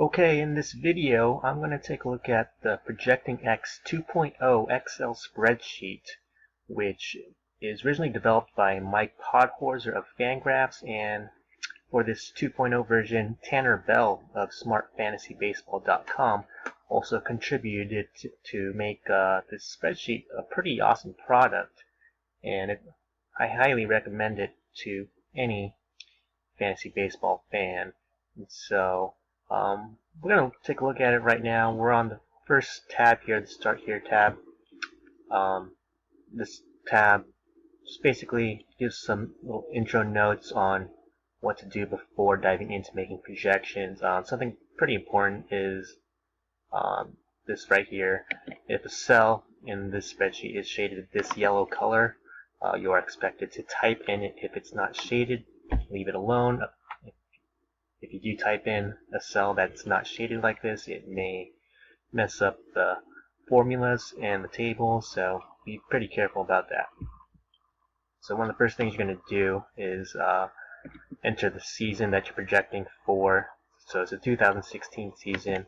Okay, in this video, I'm going to take a look at the Projecting X 2.0 Excel spreadsheet, which is originally developed by Mike Podhorzer of FanGraphs, and for this 2.0 version, Tanner Bell of SmartFantasyBaseball.com also contributed to make this spreadsheet a pretty awesome product, and I highly recommend it to any fantasy baseball fan. And so we're going to take a look at it right now. We're on the first tab here, the Start Here tab. This tab just basically gives some little intro notes on what to do before diving into making projections. Something pretty important is this right here. If a cell in this spreadsheet is shaded this yellow color, you are expected to type in it. If it's not shaded, leave it alone. If you do type in a cell that's not shaded like this, it may mess up the formulas and the table, so be pretty careful about that. So one of the first things you're going to do is enter the season that you're projecting for. So it's a 2016 season.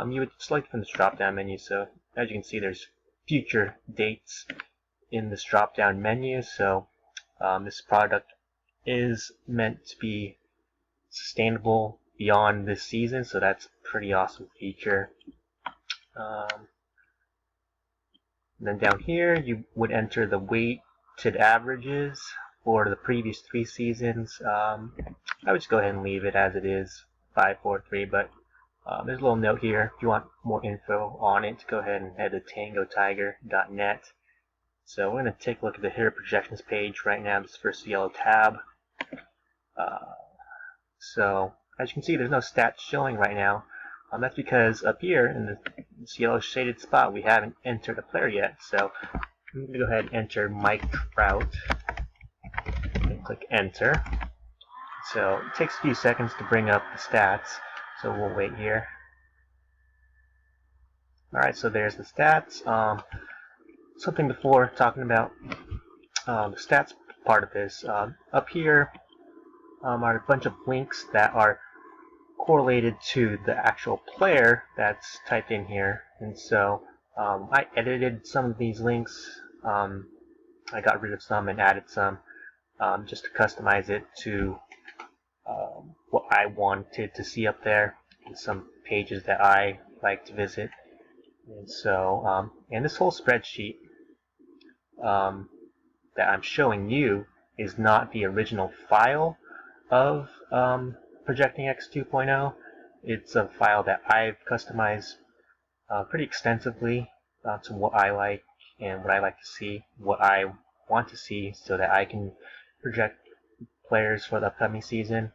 You would select from this drop-down menu. So as you can see, there's future dates in this drop-down menu. So this product is meant to be sustainable beyond this season, so that's a pretty awesome feature. Then down here you would enter the weighted averages for the previous 3 seasons. I would just go ahead and leave it as it is, 543, but there's a little note here. If you want more info on it, go ahead and head to tangotiger.net. So we're going to take a look at the Hitter Projections page right now, this first yellow tab. So as you can see, there's no stats showing right now. That's because up here in this yellow shaded spot, we haven't entered a player yet. So I'm going to go ahead and enter Mike Trout and click enter. So it takes a few seconds to bring up the stats, so we'll wait here. Alright, so there's the stats. Something before talking about the stats part of this. Up here are a bunch of links that are correlated to the actual player that's typed in here, and so I edited some of these links. I got rid of some and added some just to customize it to what I wanted to see up there, and some pages that I like to visit. And so and this whole spreadsheet that I'm showing you is not the original file of Projecting X 2.0. It's a file that I've customized pretty extensively to what I like and what I like to see, what I want to see, so that I can project players for the upcoming season.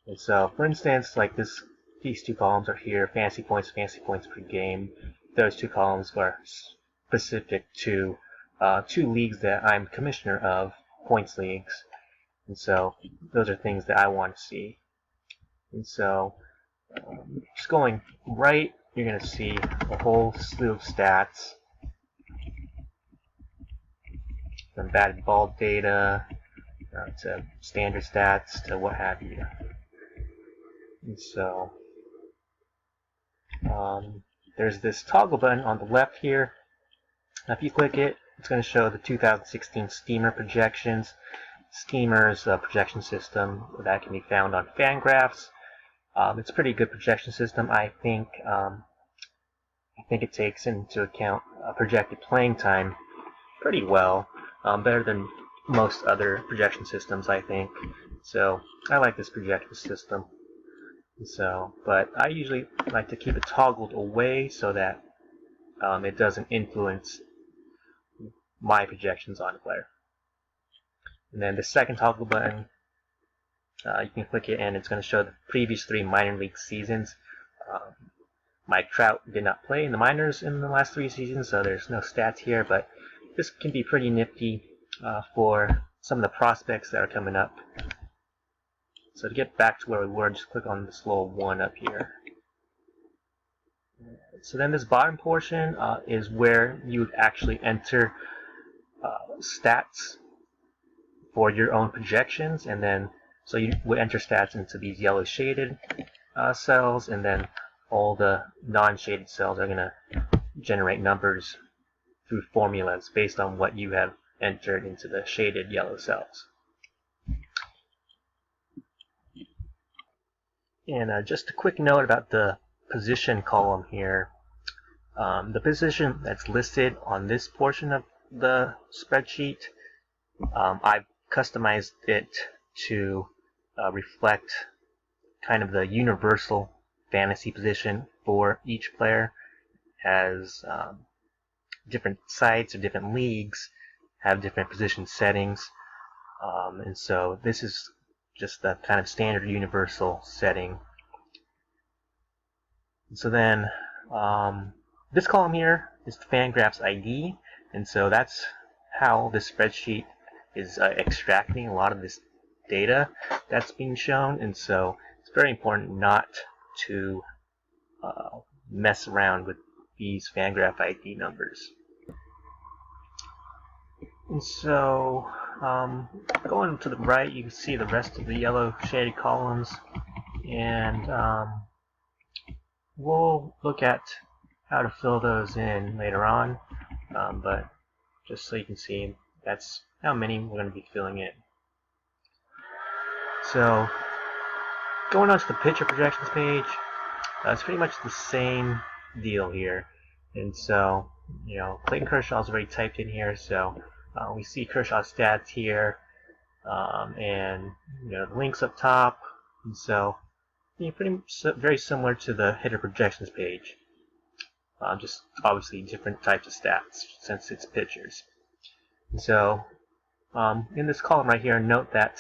And so, for instance, like these 2 columns are here: fantasy points per game. Those 2 columns are specific to 2 leagues that I'm commissioner of, points leagues. And so those are things that I want to see. And so just going right, you're going to see a whole slew of stats, from batted ball data to standard stats to what have you. And so there's this toggle button on the left here. Now if you click it, it's going to show the 2016 Steamer projections. Steamer's projection system that can be found on FanGraphs. It's a pretty good projection system, I think. I think it takes into account projected playing time pretty well, better than most other projection systems, I think. So I like this projection system. So, but I usually like to keep it toggled away so that it doesn't influence my projections on a player. And then the second toggle button, you can click it and it's going to show the previous 3 minor league seasons. Mike Trout did not play in the minors in the last 3 seasons, so there's no stats here, but this can be pretty nifty for some of the prospects that are coming up. So to get back to where we were, just click on this little 1 up here. So then this bottom portion is where you would actually enter stats for your own projections, and then so you would enter stats into these yellow shaded cells, and then all the non-shaded cells are going to generate numbers through formulas based on what you have entered into the shaded yellow cells. And just a quick note about the position column here. The position that's listed on this portion of the spreadsheet, I've customized it to reflect kind of the universal fantasy position for each player, as different sites or different leagues have different position settings, and so this is just the kind of standard universal setting. And so then this column here is the FanGraphs ID, and so that's how this spreadsheet is extracting a lot of this data that's being shown, and so it's very important not to mess around with these FanGraph ID numbers. And so going to the right, you can see the rest of the yellow shaded columns, and we'll look at how to fill those in later on, but just so you can see, that's how many we're going to be filling in. So going on to the pitcher projections page, it's pretty much the same deal here. And so, Clayton Kershaw's already typed in here, so we see Kershaw's stats here, and the links up top, and so very similar to the hitter projections page, just obviously different types of stats since it's pitchers. And so in this column right here, note that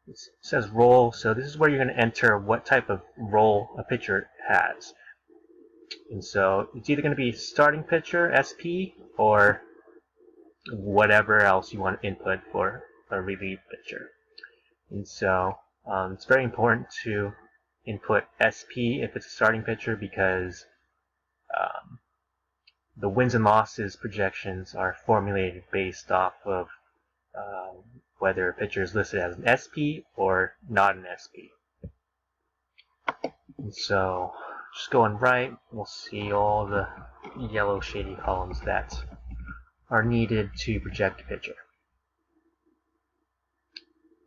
it says role, so this is where you're going to enter what type of role a pitcher has. And so it's either going to be starting pitcher, SP, or whatever else you want to input for a relief pitcher. And so it's very important to input SP if it's a starting pitcher, because the wins and losses projections are formulated based off of whether a pitcher is listed as an SP or not an SP. And so just going right, we'll see all the yellow shady columns that are needed to project a pitcher.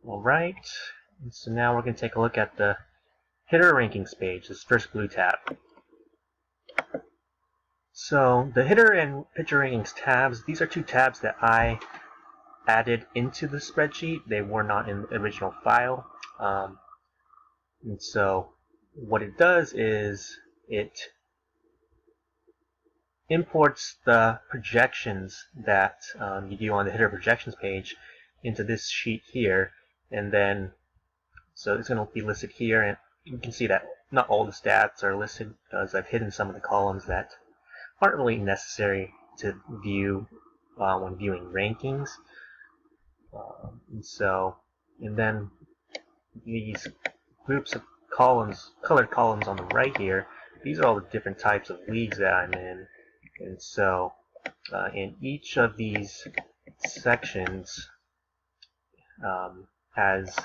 Alright, so now we're going to take a look at the hitter rankings page, this first blue tab. So the hitter and pitcher rankings tabs, these are two tabs that I added into the spreadsheet. They were not in the original file. And so what it does is it imports the projections that you do on the hitter projections page into this sheet here, and then so it's going to be listed here, and you can see that not all the stats are listed because I've hidden some of the columns that aren't really necessary to view when viewing rankings. And then these groups of columns, colored columns on the right here, these are all the different types of leagues that I'm in. And so in each of these sections has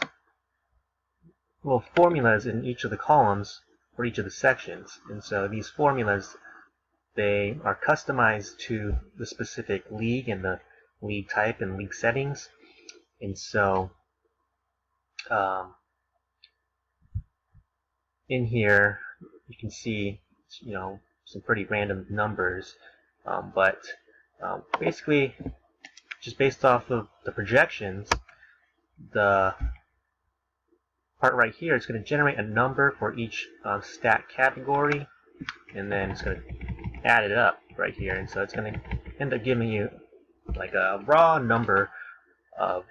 formulas in each of the columns for each of the sections. And so these formulas, they are customized to the specific league and the league type and league settings. And so in here you can see some pretty random numbers, but basically just based off of the projections, the part right here is going to generate a number for each stat category, and then it's going to add it up right here, and so it's going to end up giving you like a raw number of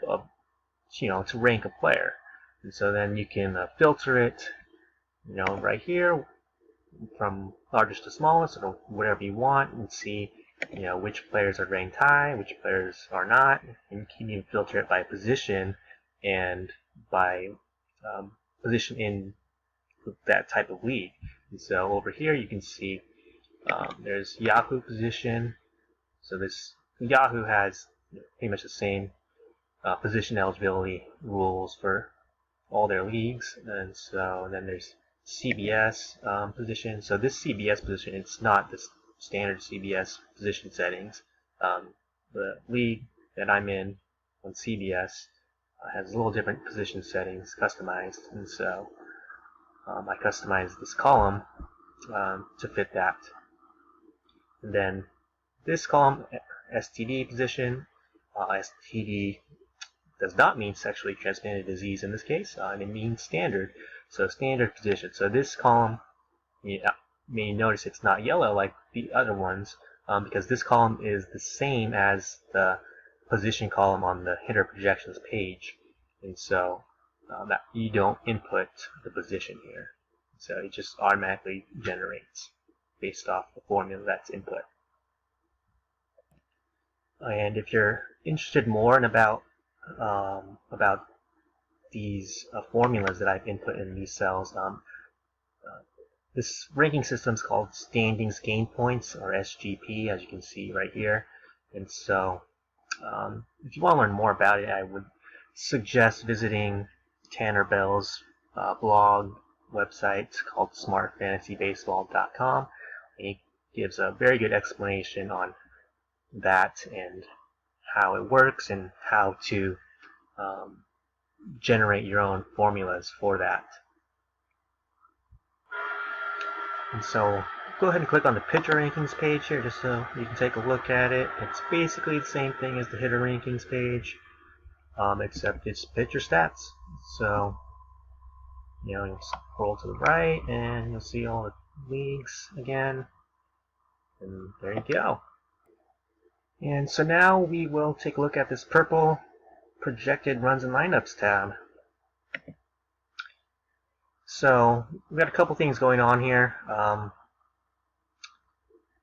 to rank a player. And so then you can filter it right here from largest to smallest, or whatever you want, and see which players are ranked high, which players are not, and you can even filter it by position and by position in that type of league. And so over here you can see there's Yahoo position. So this Yahoo has pretty much the same position eligibility rules for all their leagues, and so then there's CBS position. So this CBS position, it's not the standard CBS position settings. The league that I'm in on CBS has a little different position settings customized, and so I customized this column to fit that. And then this column, STD position, STD does not mean sexually transmitted disease in this case, and it means standard. So standard position. So this column, you may notice it's not yellow like the other ones, because this column is the same as the position column on the hitter projections page, and so that you don't input the position here. So it just automatically generates based off the formula that's input. And if you're interested more in about these formulas that I've input in these cells, this ranking system is called Standings Gain Points, or SGP, as you can see right here. And so if you want to learn more about it, I would suggest visiting Tanner Bell's blog website called smartfantasybaseball.com. He gives a very good explanation on that and how it works and how to generate your own formulas for that. And so go ahead and click on the pitcher rankings page here just so you can take a look at it. It's basically the same thing as the hitter rankings page, except it's pitcher stats. So you'll scroll to the right and you'll see all the leagues again, and there you go. And so now we will take a look at this purple projected runs and lineups tab. So we've got a couple things going on here.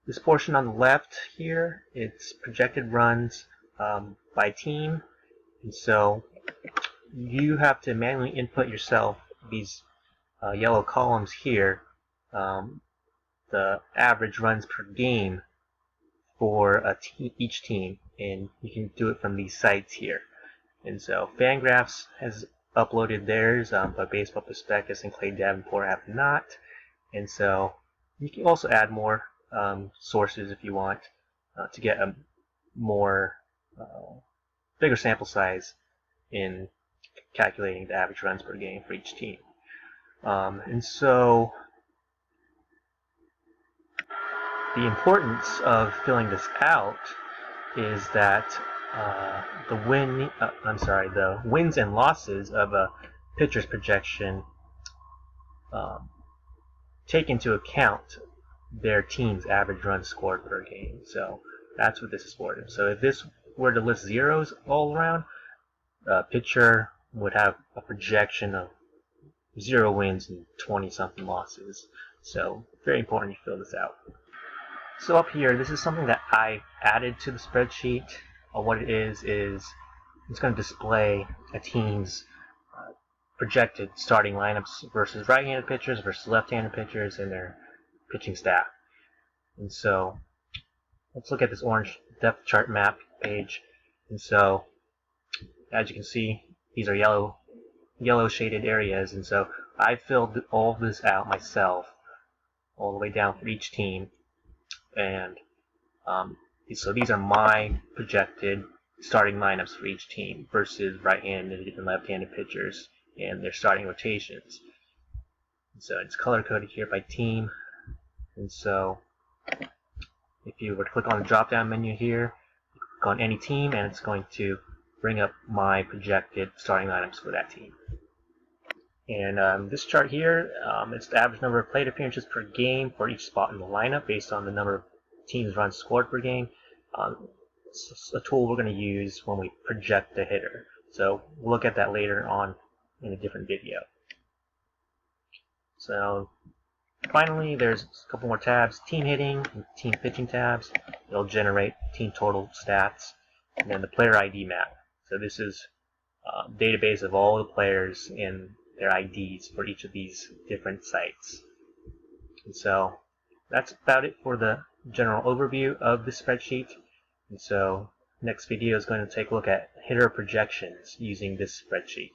This portion on the left here, it's projected runs by team, and so you have to manually input yourself these yellow columns here, the average runs per game for each team, and you can do it from these sites here. And so FanGraphs has uploaded theirs, but Baseball Prospectus and Clay Davenport have not. And so you can also add more sources if you want to get a more bigger sample size in calculating the average runs per game for each team. And so the importance of filling this out is that the wins and losses of a pitcher's projection take into account their team's average runs scored per game. So that's what this is for. So if this were to list zeros all around, a pitcher would have a projection of 0 wins and 20-something losses. So very important you fill this out. So up here, this is something that I added to the spreadsheet. What it is it's going to display a team's projected starting lineups versus right-handed pitchers versus left-handed pitchers and their pitching staff. And so let's look at this orange depth chart map page. And so as you can see, these are yellow shaded areas, and so I filled all this out myself all the way down for each team. And so these are my projected starting lineups for each team versus right-handed and left-handed pitchers and their starting rotations. And so it's color-coded here by team. And so if you were to click on the drop-down menu here, you click on any team, and it's going to bring up my projected starting lineups for that team. And this chart here, it's the average number of plate appearances per game for each spot in the lineup based on the number of teams runs scored per game. It's a tool we're going to use when we project the hitter. So we'll look at that later on in a different video. So finally, there's a couple more tabs: team hitting and team pitching tabs. It'll generate team total stats, and then the player ID map. So this is a database of all the players and their IDs for each of these different sites. And so that's about it for the general overview of the spreadsheet. And so next video is going to take a look at hitter projections using this spreadsheet.